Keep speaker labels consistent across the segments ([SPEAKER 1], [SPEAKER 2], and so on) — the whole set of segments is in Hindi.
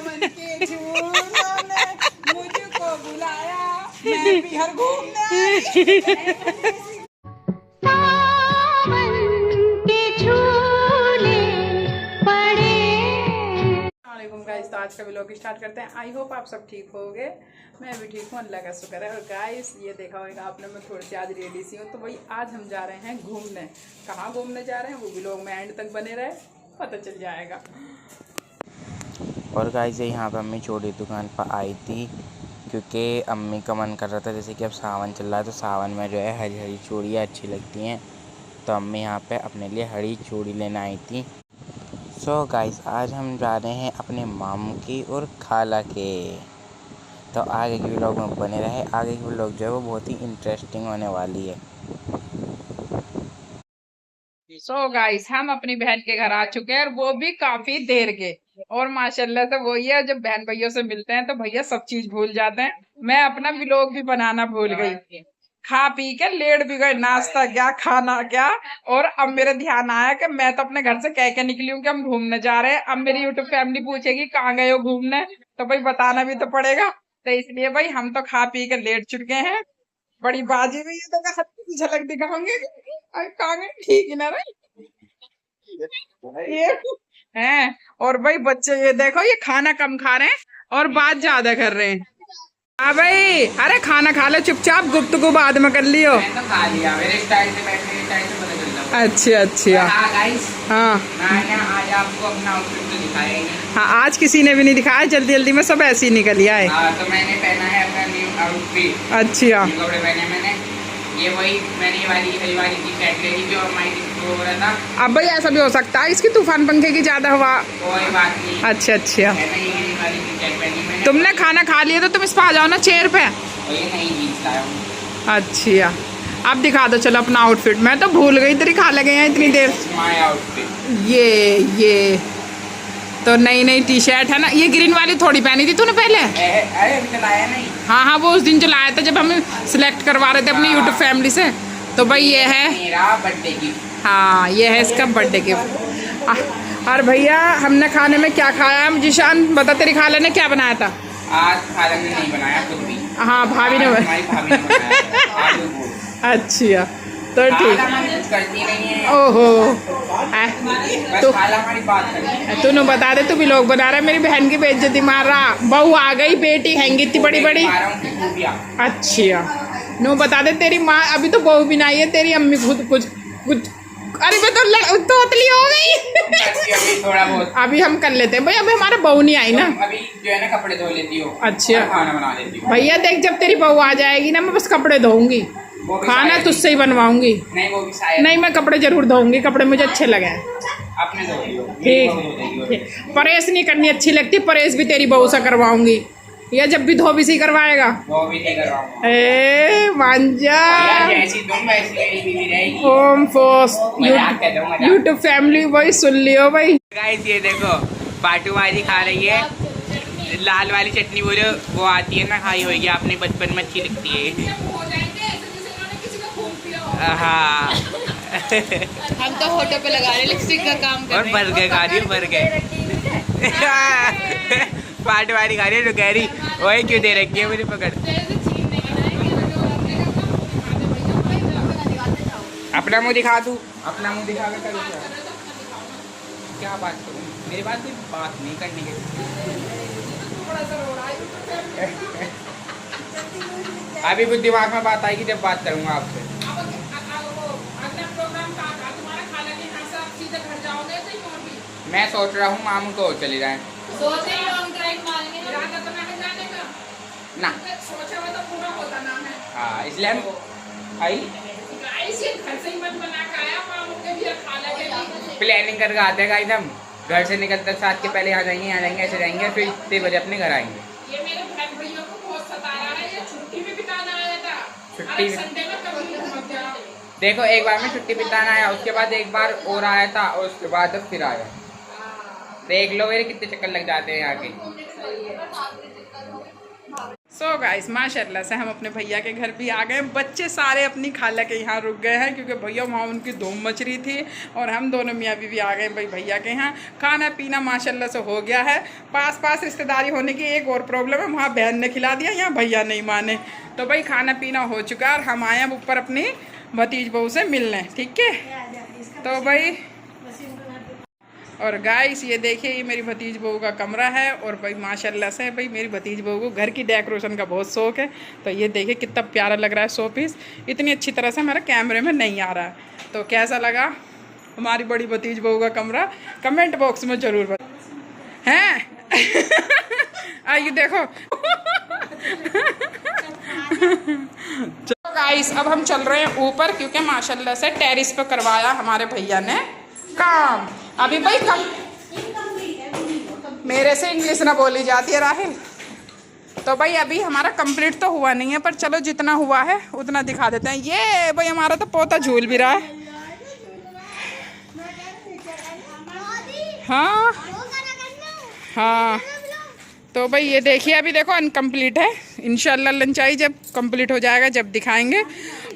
[SPEAKER 1] सावन के झूलों ने मुझको बुलाया, मैं भी हर घूमने आई। गाइस, तो आज का व्लॉग स्टार्ट करते हैं। आई होप आप सब ठीक होगे। मैं भी ठीक हूँ, अल्लाह का शुक्र है। और गाइस, ये देखा होगा आपने, मैं थोड़ी सी आज रेडी सी हूँ। तो भाई आज हम जा रहे हैं घूमने। कहाँ घूमने जा रहे हैं वो व्लॉग में एंड तक बने रहे, पता चल जाएगा।
[SPEAKER 2] और गाइस, यहाँ पे अम्मी चूड़ी दुकान पर आई थी क्योंकि अम्मी का मन कर रहा था, जैसे कि अब सावन चल रहा है तो सावन में जो है हरी हरी चूड़ियाँ अच्छी लगती हैं। तो अम्मी यहाँ पे अपने लिए हरी चूड़ी लेने आई थी। सो गाइस, आज हम जा रहे हैं अपने मामू की और खाला के। तो आगे की व्लॉग में बने रहे। आगे की व्लॉग जो है वो बहुत ही इंटरेस्टिंग होने वाली है।
[SPEAKER 1] सो गाइस, हम अपनी बहन के घर आ चुके हैं और वो भी काफी देर के। और माशाल्लाह से वही है, जब बहन भैया से मिलते हैं तो भैया सब चीज भूल जाते हैं। मैं अपना व्लॉग भी बनाना भूल गई। खा पी के लेट भी गए, नाश्ता क्या खाना क्या। और अब मेरे ध्यान आया कि मैं तो अपने घर से कह के निकली हूँ कि हम घूमने जा रहे हैं। अब मेरी यूट्यूब फैमिली पूछेगी कहाँ गए हो घूमने, तो भाई बताना भी तो पड़ेगा। तो इसलिए भाई हम तो खा पी के लेट चुके हैं। बड़ी बाजी हुई है, तो हल्की सी झलक दिखाऊंगे। कहाँ गए, ठीक है ना भाई। ये है। और भाई बच्चे ये देखो, ये खाना कम खा रहे हैं और बात ज्यादा कर रहे हैं। हाँ भाई, अरे खाना खा लो चुपचाप, गुफ्तगू बाद में कर लियो।
[SPEAKER 3] मैंने तो खा लिया, मेरे स्टाइल से बैठने स्टाइल से पता चल रहा है।
[SPEAKER 1] अच्छा अच्छा।
[SPEAKER 3] हाँ गाइस,
[SPEAKER 1] हाँ
[SPEAKER 3] मैंने आज आपको अपना आउटफिट तो दिखाया ही नहीं।
[SPEAKER 1] हाँ, आज किसी ने भी नहीं दिखाया, जल्दी जल्दी में सब ऐसे ही निकल आए।
[SPEAKER 3] तो मैंने पहना है अपना न्यू आउटफिट।
[SPEAKER 1] अच्छा,
[SPEAKER 3] न्यू कपड़े पहने मैंने। ये वही मैंने ये वाली टी शर्ट ले ली जो हमारी हो रहा था।
[SPEAKER 1] अब भाई ऐसा भी हो सकता है इसकी तूफान पंखे की ज्यादा हवा।
[SPEAKER 3] कोई बात नहीं।
[SPEAKER 1] अच्छा अच्छा।
[SPEAKER 3] मैंने ये वाली टी शर्ट पहनी मैंने।
[SPEAKER 1] तुमने खाना खा लिया तो तुम इस पर आ जाओ ना चेयर पे।
[SPEAKER 3] और ये नई जीन्स लाया हूँ।
[SPEAKER 1] अच्छा, अब दिखा दो चलो अपना आउटफिट। मैं तो भूल गई, तेरी खा लगे हैं इतनी देर।
[SPEAKER 3] My outfit.
[SPEAKER 1] ये तो नई नई टी शर्ट है ना। ये ग्रीन वाली थोड़ी पहनी थी तूने पहले।
[SPEAKER 3] अरे अभी तो लाया नहीं।
[SPEAKER 1] हाँ हाँ, वो उस दिन जो लाया था जब हम सिलेक्ट करवा रहे थे अपनी यूट्यूब फैमिली से। तो भाई ये है
[SPEAKER 3] मेरा बर्थडे गिफ्ट।
[SPEAKER 1] हाँ, ये है इसका बर्थडे गिफ्ट। और भैया हमने खाने में क्या खाया? जिशान बता, तेरी खाला ने क्या बनाया था?
[SPEAKER 3] आज खाला ने नहीं बनाया, खुद भी।
[SPEAKER 1] हाँ, भाभी ने
[SPEAKER 3] बनाया।
[SPEAKER 1] अच्छा, तो ठीक।
[SPEAKER 3] करती नहीं है।
[SPEAKER 1] ओहो,
[SPEAKER 3] तो खाला हमारी बात करती।
[SPEAKER 1] तूने बता दे, तू भी लोग बता रहा है मेरी बहन की बेइज्जती मार रहा। बहू आ गई, बेटी हैंगी इतनी बड़ी बड़ी। अच्छा, नो बता दे, तेरी माँ अभी तो बहू भी नहीं है, तेरी अम्मी खुद कुछ कुछ। अरे मैं तो तोतली हो गई।
[SPEAKER 3] थोड़ा बहुत
[SPEAKER 1] अभी हम कर लेते हैं भाई, अभी हमारा बहू नहीं आई ना।
[SPEAKER 3] अभी जो है ना कपड़े धो लेती हो।
[SPEAKER 1] अच्छा,
[SPEAKER 3] खाना बना लेती हो।
[SPEAKER 1] भैया देख, जब तेरी बहू आ जाएगी ना, मैं बस कपड़े धोऊंगी, खाना तुझसे ही बनवाऊंगी।
[SPEAKER 3] नहीं, वो भी शायद
[SPEAKER 1] नहीं, मैं कपड़े जरूर धोऊंगी, कपड़े मुझे अच्छे लगे हैं।
[SPEAKER 3] अपने धो लियो।
[SPEAKER 1] ठीक, परहेज नहीं करनी अच्छी लगती, परहेज भी तेरी बहू से करवाऊंगी। या जब भी धोबी सी करवाएगा
[SPEAKER 3] वो भी नहीं करवाऊंगा।
[SPEAKER 1] ए मांजा,
[SPEAKER 3] जैसी तुम वैसी मेरी बीवी रहेगी।
[SPEAKER 1] होम फोर्स यूट्यूब फैमिली वही सुन लियो भाई।
[SPEAKER 3] गाइस, ये देखो पाटू भाजी खा रही है। लाल वाली चटनी बोलो वो आती है ना, खाई होगी आपने बचपन में, अच्छी लगती है। हाँ।
[SPEAKER 4] हम तो होटो पे लगा रहे लिपस्टिक का काम कर
[SPEAKER 3] और
[SPEAKER 4] रहे हैं।
[SPEAKER 3] बर्गर खा रही हूँ, बर्गर। पाटू वाली खा रही है तो कह रही वही क्यों दे रखी है मुझे पकड़। अपना मुँह दिखा तू, अपना मुँह दिखा के कर क्या बात करूँ, मेरी बात कोई बात नहीं करने के। अभी कुछ दिमाग में बात आएगी जब बात करूँगा आपसे। मैं सोच रहा हूँ मामू को चले जाएं। ना हाँ, इसलिए हम प्लानिंग करके आते हैं गाइस। हम घर से निकलते साथ के पहले यहाँ जाएंगे ऐसे जाएंगे, फिर इतने बजे अपने घर आएंगे।
[SPEAKER 1] ये मेरे बहन भैया को बहुत सता रहा है, ये छुट्टी में बिताना आया था।
[SPEAKER 3] छुट्टी में
[SPEAKER 1] संडे में कभी मत जाओ।
[SPEAKER 3] देखो, एक बार में छुट्टी बिताना आया, उसके बाद एक बार और आया था, और उसके बाद फिर आया। देख लो मेरे कितने चक्कर लग जाते हैं यहाँ के।
[SPEAKER 1] सो गाइस माशाल्लाह से हम अपने भैया के घर भी आ गए। बच्चे सारे अपनी खाला के यहाँ रुक गए हैं क्योंकि भैया वहाँ उनकी धूम मच रही थी और हम दोनों मियाँ बीवी आ गए भाई भैया के यहाँ। खाना पीना माशाल्लाह से हो गया है। पास पास रिश्तेदारी होने की एक और प्रॉब्लम है, वहाँ बहन ने खिला दिया, यहाँ भैया नहीं माने। तो भाई खाना पीना हो चुका है और हम आए अब ऊपर अपनी भतीज बहू से मिलने। ठीक है, तो भाई और गाइस ये देखिए ये मेरी भतीज बहू का कमरा है और भाई माशाल्लाह से भाई मेरी भतीज बहू को घर की डेकोरेशन का बहुत शौक है। तो ये देखिए कितना प्यारा लग रहा है शो पीस, इतनी अच्छी तरह से हमारे कैमरे में नहीं आ रहा है। तो कैसा लगा हमारी बड़ी भतीज बहू का कमरा कमेंट बॉक्स में ज़रूर बताएं। हैं आइए देखो। चलो गाइस अब हम चल रहे हैं ऊपर क्योंकि माशाल्लाह से टेरिस पे करवाया हमारे भैया ने काम। अभी भाई मेरे से इंग्लिश ना बोली जाती है राहिल। तो भाई अभी हमारा कंप्लीट तो हुआ नहीं है पर चलो जितना हुआ है उतना दिखा देते हैं। ये भाई हमारा तो पोता झूल भी रहा है। हाँ हाँ तो भाई ये देखिए अभी देखो अनकम्प्लीट है। इंशाल्लाह लंचाई जब कंप्लीट हो जाएगा जब दिखाएंगे।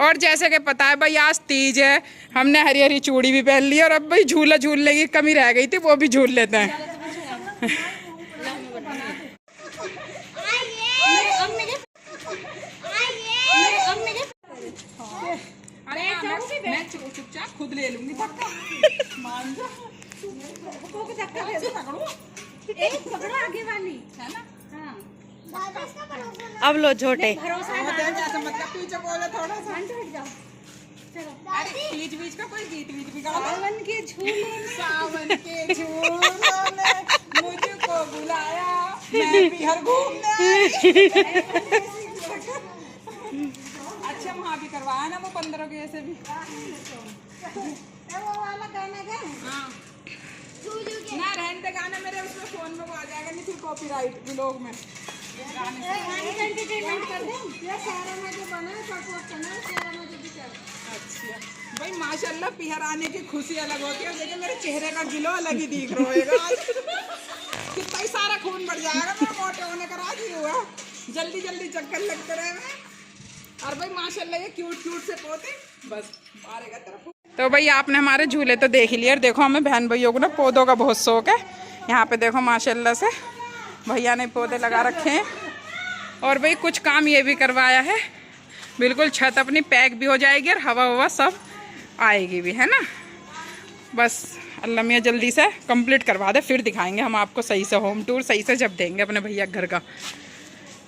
[SPEAKER 1] और जैसे कि पता है भाई आज तीज है, हमने हरी हरी चूड़ी भी पहन ली और अब भाई झूला झूलने की कमी रह गई थी, वो भी झूल लेते हैं। मैं चुपचाप खुद ले लूंगी आगे वाली है ना।
[SPEAKER 4] अब लो झोटे
[SPEAKER 1] मतलब पीछे बोले थोड़ा सा। अरे बीच बीच का कोई गीत वीत भी गाओ। सावन के झूलों ने मुझको बुलाया, मैं भी हर घूमने आई। अच्छा वहाँ भी करवाया ना वो 15 के ऐसे भी। वो वाला गाना गा हाँ ना रहने दे गाना मेरे उसमें फोन में वो आ जाएगा नहीं फिर कॉपीराइट व्लॉग में। अच्छा भाई माशाल्लाह पिहर आने की खुशी अलग होती है। देखिए मेरे चेहरे का गिलो अलग ही दिख रहा होगा। कितना ही सारा खून बढ़ जाएगा मेरा मोटे होने का राज ही हुआ। जल्दी जल्दी चक्कर लगते रहे और भाई माशाल्लाह ये क्यूट क्यूट से पोते बस मारेगा तरफ। तो भाई आपने हमारे झूले तो देख ही लिए और देखो हमें बहन भैया को ना पौधों का बहुत शौक है। यहाँ पे देखो माशाल्लाह से भैया ने पौधे लगा रखे हैं और भाई कुछ काम ये भी करवाया है। बिल्कुल छत अपनी पैक भी हो जाएगी और हवा ववा सब आएगी भी है ना। बस अल्लाह मियाँ जल्दी से कंप्लीट करवा दे फिर दिखाएंगे हम आपको सही से होम टूर सही से जब देंगे अपने भैया घर का।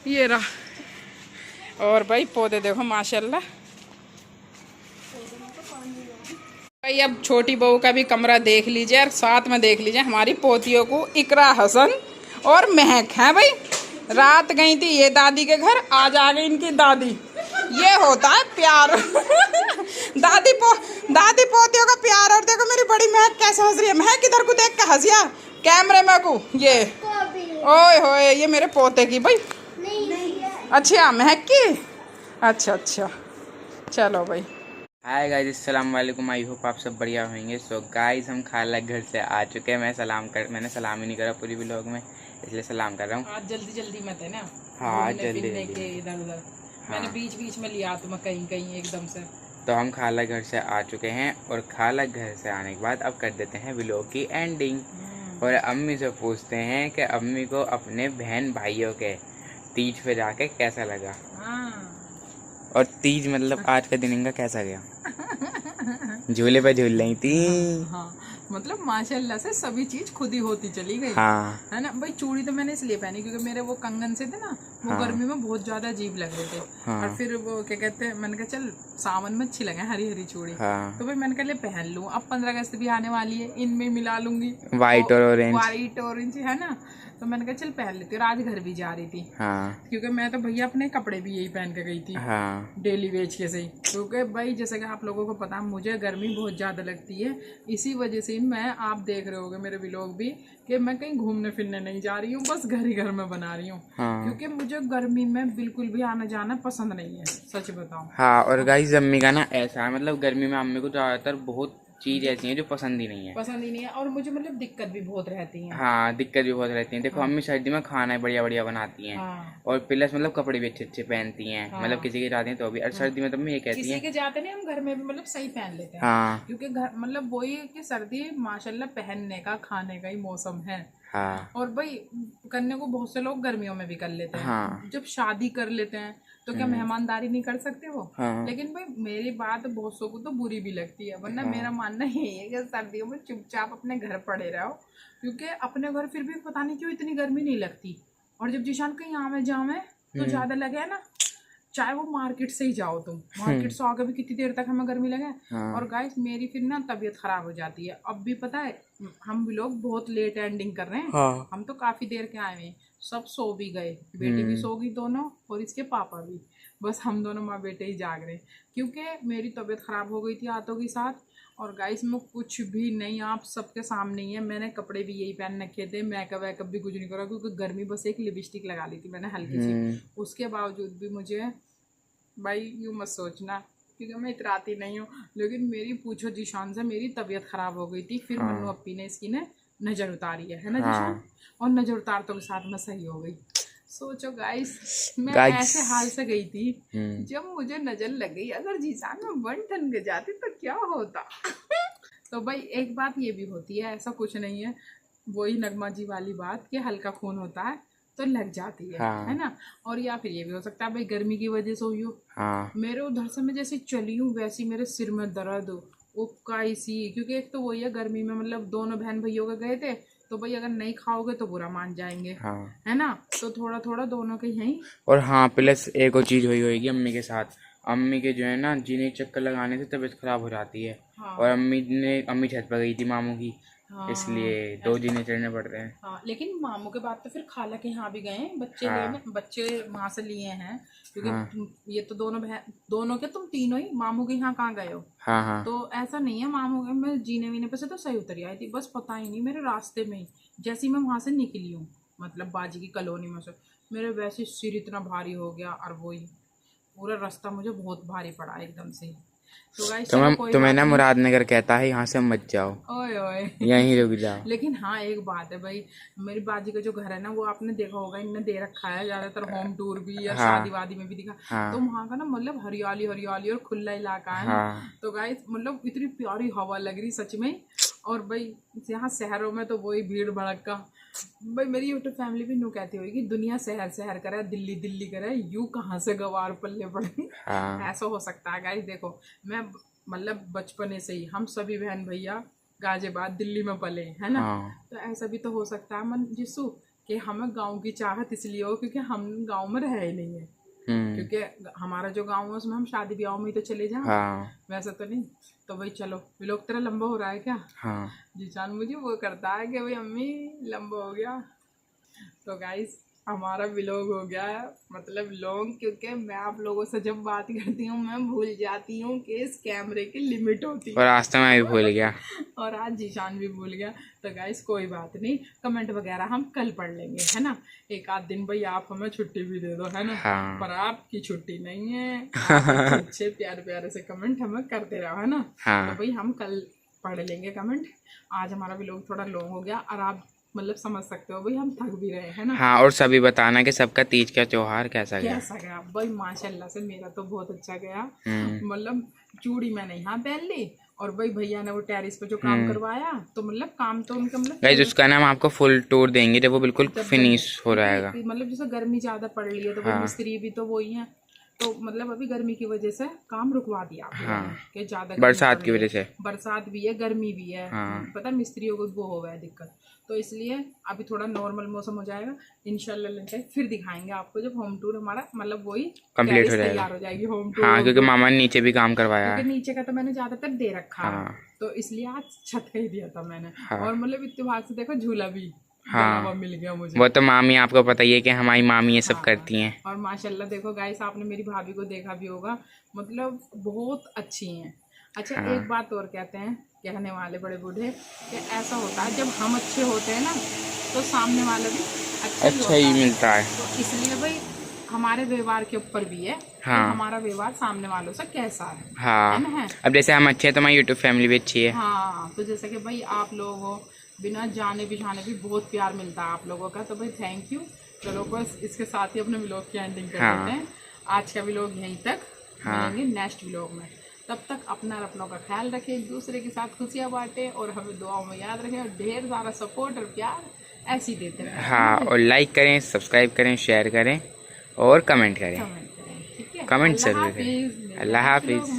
[SPEAKER 1] ये रहा और भाई पौधे देखो माशाल्लाह। भाई अब छोटी बहू का भी कमरा देख लीजिए और साथ में देख लीजिए हमारी पोतियों को इकरा हसन और महक है। भाई रात गई थी ये दादी के घर, आज आ गई इनकी दादी। ये होता है प्यार। दादी पोतियों का प्यार। और देखो मेरी बड़ी महक कैसे हंस रही है। महक इधर को देख के हंसिया कैमरे में को। ये ओए होए ये मेरे पोते की भाई। अच्छा महक की। अच्छा अच्छा चलो भाई।
[SPEAKER 2] हाय गाइस अस्सलाम वालेकुम। आई होप आप सब बढ़िया होंगे। सो गाइस हम खाला घर से आ चुके हैं। मैंने सलाम ही नहीं करा पूरी व्लॉग में इसलिए सलाम कर रहा हूँ।
[SPEAKER 1] आज जल्दी जल्दी मत है ना।
[SPEAKER 2] हाँ जल्दी
[SPEAKER 1] इधर उधर मैंने बीच बीच में लिया तुम्हें कहीं कहीं एकदम से।
[SPEAKER 2] तो हम खाला घर से आ चुके हैं और खाला घर से आने के बाद अब कर देते हैं व्लॉग की एंडिंग। और अम्मी से पूछते हैं कि अम्मी को अपने बहन भाइयों के तीज पे जाके कैसा लगा। और तीज मतलब आज का दिन इनका कैसा गया। झूले पे झूल रही थी।
[SPEAKER 1] हाँ मतलब माशाल्लाह से सभी चीज खुद ही होती चली गई।
[SPEAKER 2] हाँ
[SPEAKER 1] है ना भाई। चूड़ी तो मैंने इसलिए पहनी क्योंकि मेरे वो कंगन से थे ना वो
[SPEAKER 2] हाँ।
[SPEAKER 1] गर्मी में बहुत ज्यादा अजीब लग रहे थे।
[SPEAKER 2] हाँ।
[SPEAKER 1] और फिर वो क्या कहते हैं मैंने कहा चल सावन में अच्छी लगे हरी हरी चूड़ी।
[SPEAKER 2] हाँ।
[SPEAKER 1] तो भाई मैंने कहा ले पहन लूं। अब 15 अगस्त भी आने वाली है इनमें मिला लूंगी
[SPEAKER 2] वाइट और ऑरेंज।
[SPEAKER 1] वाइट ऑरेंज है ना। तो मैंने कहा चल पहन लेती हूँ। आज घर भी जा रही थी
[SPEAKER 2] हाँ।
[SPEAKER 1] क्योंकि मैं तो भैया अपने कपड़े भी यही पहन के गई थी।
[SPEAKER 2] हाँ।
[SPEAKER 1] डेली वेज के से ही क्योंकि भाई जैसे कि आप लोगों को पता मुझे गर्मी बहुत ज़्यादा लगती है। इसी वजह से मैं आप देख रहे होगे मेरे व्लॉग भी कि मैं कहीं घूमने फिरने नहीं जा रही हूँ, बस घर ही घर में बना रही हूँ।
[SPEAKER 2] हाँ।
[SPEAKER 1] क्योंकि मुझे गर्मी में बिल्कुल भी आना जाना पसंद नहीं है सच बताऊँ।
[SPEAKER 2] हाँ और गाइस अम्मी का ना ऐसा है मतलब गर्मी में अम्मी को ज़्यादातर बहुत चीज ऐसी है जो पसंद ही नहीं है।
[SPEAKER 1] पसंद ही नहीं है, और मुझे मतलब दिक्कत भी बहुत रहती है।
[SPEAKER 2] हाँ, दिक्कत भी बहुत रहती है। देखो
[SPEAKER 1] हाँ।
[SPEAKER 2] अम्मी सर्दी में खाना बढ़िया बढ़िया बनाती हैं।
[SPEAKER 1] हाँ।
[SPEAKER 2] और प्लस मतलब कपड़े भी अच्छे अच्छे पहनती हैं।
[SPEAKER 1] हाँ।
[SPEAKER 2] मतलब किसी के जाते हैं तो भी, और सर्दी में तो अम्मी ये कहती
[SPEAKER 1] किसी
[SPEAKER 2] हैं।
[SPEAKER 1] के जाते नहीं, हम घर में भी मतलब सही पहन लेते हैं।
[SPEAKER 2] हाँ
[SPEAKER 1] क्योंकि घर मतलब वही है कि सर्दी माशाल्लाह पहनने का खाने का ही मौसम है।
[SPEAKER 2] हाँ
[SPEAKER 1] और भाई करने को बहुत से लोग गर्मियों में भी कर लेते हैं।
[SPEAKER 2] हाँ।
[SPEAKER 1] जब शादी कर लेते हैं तो क्या मेहमानदारी नहीं कर सकते वो?
[SPEAKER 2] हाँ।
[SPEAKER 1] लेकिन भाई मेरी बात बहुत सौ को तो बुरी भी लगती है, वरना मेरा मानना यही है कि सर्दियों में चुपचाप अपने घर पड़े रहो, क्योंकि अपने घर फिर भी पता नहीं क्यों इतनी गर्मी नहीं लगती। और जब जिशान कहीं आवे जावे तो ज्यादा लगे ना, चाहे वो मार्केट से ही जाओ, तुम मार्केट से आगे भी कितनी देर तक हमें गर्मी लगे।
[SPEAKER 2] हाँ।
[SPEAKER 1] और गाइस मेरी फिर ना तबीयत खराब हो जाती है। अब भी पता है हम भी लोग बहुत लेट एंडिंग कर रहे हैं।
[SPEAKER 2] हाँ।
[SPEAKER 1] हम तो काफी देर के आए हैं, सब सो भी गए, बेटी भी सो गई दोनों, और इसके पापा भी। बस हम दोनों माँ बेटे ही जाग रहे हैं, क्योंकि मेरी तबीयत खराब हो गई थी हाथों के साथ। और गाइस मैं कुछ भी नहीं, आप सबके सामने ही है, मैंने कपड़े भी यही पहन रखे थे, मेकअप वेकअप भी कुछ नहीं करा, क्योंकि गर्मी बस एक लिपस्टिक लगा ली थी मैंने हल्की सी। उसके बावजूद भी मुझे भाई यूँ मत सोचना, क्योंकि मैं इतराती नहीं हूँ, लेकिन मेरी पूछो जीशान से मेरी तबीयत खराब हो गई थी। फिर मन्नू अप्पी ने इसकी ने नज़र उतारी है ना जीशान, और नज़र उतारतों के साथ मैं सही हो गई। सोचो गाइस मैं ऐसे हाल से गई थी, जब मुझे नजर लग गई अगर जीशान में 1 टन के जाती तो क्या होता। तो भाई एक बात ये भी होती है, ऐसा कुछ नहीं है, वही नगमा जी वाली बात कि हल्का खून होता है तो लग जाती है।
[SPEAKER 2] हाँ।
[SPEAKER 1] है ना। और या फिर ये भी हो सकता है भाई गर्मी की वजह से हुई हो।
[SPEAKER 2] हाँ।
[SPEAKER 1] मेरे उधर से मैं जैसे चली हूँ वैसी मेरे सिर में दर्द उबकाई सी, क्योंकि एक तो वही है गर्मी में मतलब दोनों बहन भैयों के गए थे, तो भाई अगर नहीं खाओगे तो बुरा मान जाएंगे।
[SPEAKER 2] हाँ।
[SPEAKER 1] है ना, तो थोड़ा थोड़ा दोनों के यहीं।
[SPEAKER 2] और हाँ प्लस एक और चीज़ हुई होगी अम्मी के साथ, अम्मी के जो है ना जीने के चक्कर लगाने से तबीयत खराब हो जाती है।
[SPEAKER 1] हाँ।
[SPEAKER 2] और अम्मी छत पर गई थी मामू की।
[SPEAKER 1] हाँ।
[SPEAKER 2] इसलिए 2 जीने चढ़ने पड़ते हैं।
[SPEAKER 1] हाँ, लेकिन मामू के बाद तो फिर खाला के यहाँ भी गए हैं बच्चे।
[SPEAKER 2] हाँ।
[SPEAKER 1] बच्चे वहाँ से लिए हैं, क्योंकि
[SPEAKER 2] हाँ।
[SPEAKER 1] ये तो दोनों के तुम तीनों ही मामू के यहाँ कहाँ गए हो।
[SPEAKER 2] हाँ। हाँ।
[SPEAKER 1] तो ऐसा नहीं है, मामू के मैं जीने वीने पे से तो सही उतरी आई थी, बस पता ही नहीं मेरे रास्ते में ही जैसी मैं वहाँ से निकली हूँ, मतलब बाजी की कॉलोनी में से, मेरे वैसे सिर इतना भारी हो गया, और वही पूरा रास्ता मुझे बहुत भारी पड़ा एकदम से। तो गाइस
[SPEAKER 2] तुम्हें ना मुरादनगर कहता है यहाँ से मत जाओ,
[SPEAKER 1] ओए ओए
[SPEAKER 2] यहीं रुक जाओ।
[SPEAKER 1] लेकिन हाँ एक बात है भाई, मेरी बाजी का जो घर है ना वो आपने देखा होगा, इनने दे रखा है ज्यादातर होम टूर भी या शादी वादी में भी दिखा।
[SPEAKER 2] हाँ।
[SPEAKER 1] तो वहाँ का ना मतलब हरियाली हरियाली और खुला इलाका है ना।
[SPEAKER 2] हाँ।
[SPEAKER 1] तो गाइस मतलब इतनी प्यारी हवा लग रही सच में। और भाई यहाँ शहरों में तो वही भीड़ भड़का, भाई मेरी यूट्यूब फैमिली भी यूँ कहती होगी दुनिया शहर शहर करे, दिल्ली दिल्ली करे, यूँ कहाँ से गवार पल्ले पड़े।
[SPEAKER 2] हाँ।
[SPEAKER 1] ऐसा हो सकता है गाइस। देखो मैं मतलब बचपने से ही हम सभी बहन भैया गाजियाबाद दिल्ली में पले है ना।
[SPEAKER 2] हाँ।
[SPEAKER 1] तो ऐसा भी तो हो सकता है मन जिसू कि हमें गांव की चाहत इसलिए हो क्योंकि हम गांव में रहे ही नहीं है, क्योंकि हमारा जो गांव है उसमें हम शादी ब्याह में ही तो चले जाएं।
[SPEAKER 2] हाँ।
[SPEAKER 1] वैसा तो नहीं। तो भाई चलो व्लॉग तेरा लंबा हो रहा है क्या?
[SPEAKER 2] हाँ।
[SPEAKER 1] जीशान मुझे वो करता है कि भाई अम्मी लंबा हो गया। तो गाइस हमारा व्लॉग हो गया है मतलब लॉन्ग, क्योंकि मैं आप लोगों से जब बात करती हूँ मैं भूल जाती हूँ कि इस कैमरे की लिमिट होती है,
[SPEAKER 2] और आज तो मैं भी भूल गया।
[SPEAKER 1] और आज जीशान भी भूल गया। तो गाइस कोई बात नहीं, कमेंट वगैरह हम कल पढ़ लेंगे है ना। एक आध दिन भाई आप हमें छुट्टी भी दे दो है ना।
[SPEAKER 2] हाँ।
[SPEAKER 1] पर आपकी छुट्टी नहीं है, आप अच्छे प्यारे प्यारे से कमेंट हमें करते रहो है ना।
[SPEAKER 2] हाँ।
[SPEAKER 1] तो भाई हम कल पढ़ लेंगे कमेंट। आज हमारा व्लॉग थोड़ा लॉन्ग हो गया, और आप मतलब समझ सकते हो भाई हम थक भी रहे हैं ना।
[SPEAKER 2] हाँ, और सभी बताना कि सबका तीज का त्योहार कैसा गया।
[SPEAKER 1] भाई माशाल्लाह से मेरा तो बहुत अच्छा गया। मतलब चूड़ी मैंने यहाँ पहन ली, और भाई भैया ने वो टेरिस पे जो काम करवाया, तो मतलब काम तो उनका मतलब
[SPEAKER 2] गाइस उसका नाम आपको फुल टूर देंगे जब वो बिल्कुल फिनिश हो रहेगा।
[SPEAKER 1] मतलब जैसे गर्मी ज्यादा पड़ रही है तो भाई मिस्त्री भी तो वही है, तो मतलब अभी गर्मी की वजह से काम रुकवा दिया। हाँ। कि ज्यादा
[SPEAKER 2] बरसात की वजह से,
[SPEAKER 1] बरसात भी है गर्मी भी है। हाँ। पता मिस्त्रियों को वो हो गया है दिक्कत, तो इसलिए अभी थोड़ा नॉर्मल मौसम हो जाएगा इंशाल्लाह, फिर दिखाएंगे आपको जब होम टूर हमारा मतलब वही
[SPEAKER 2] कंप्लीट हो जाएगा,
[SPEAKER 1] तैयार हो जाएगी होम टूर।
[SPEAKER 2] हाँ, क्योंकि मामा ने नीचे भी काम करवाया है,
[SPEAKER 1] नीचे का तो मैंने ज्यादातर दे रखा है।
[SPEAKER 2] हाँ।
[SPEAKER 1] तो इसलिए आज छत का ही दिया था मैंने।
[SPEAKER 2] हाँ।
[SPEAKER 1] और मतलब इत्तेफाक से देखो झूला भी
[SPEAKER 2] हाँ
[SPEAKER 1] मिल गया मुझे।
[SPEAKER 2] वो तो मामी आपको पता ही है कि हमारी मामी ये सब करती हैं।
[SPEAKER 1] और माशाल्लाह देखो गाइस आपने मेरी भाभी को देखा भी होगा, मतलब बहुत अच्छी हैं। अच्छा हाँ। एक बात और कहते हैं कहने वाले बड़े बूढ़े कि ऐसा होता है जब हम अच्छे होते हैं ना तो सामने वाला भी अच्छा ही मिलता है। तो इसलिए भाई हमारे व्यवहार के ऊपर भी है
[SPEAKER 2] हाँ।
[SPEAKER 1] कि हमारा व्यवहार सामने वालों से कैसा है
[SPEAKER 2] हाँ
[SPEAKER 1] ना? है
[SPEAKER 2] अब जैसे हम अच्छे हैं तो हमारी यूट्यूब फैमिली भी अच्छी है।
[SPEAKER 1] हाँ, तो जैसे कि भाई आप लोग हो, बिना जाने बिछाने भी बहुत प्यार मिलता है आप लोगों का, तो भाई थैंक यू। चलो बस इसके साथ ही अपने व्लॉग की एंडिंग कर
[SPEAKER 2] हाँ।
[SPEAKER 1] देते हैं। आज का व्लॉग यहीं तक,
[SPEAKER 2] हाँ।
[SPEAKER 1] मिलेंगे नेक्स्ट व्लॉग में। तब तक अपना और अपनों का ख्याल रखें, एक दूसरे के साथ खुशियाँ बांटें और हमें दुआओं में याद रखें और ढेर सारा सपोर्ट और प्यार ऐसे ही देते रहें।
[SPEAKER 2] हाँ और लाइक करें, सब्सक्राइब करें, शेयर करें और कमेंट करें।
[SPEAKER 1] कमेंट करें, ठीक है?
[SPEAKER 2] कमेंट
[SPEAKER 1] अल्लाह
[SPEAKER 2] जरूर करें।
[SPEAKER 1] हाफिज़।
[SPEAKER 2] अल्लाह हाफिज़।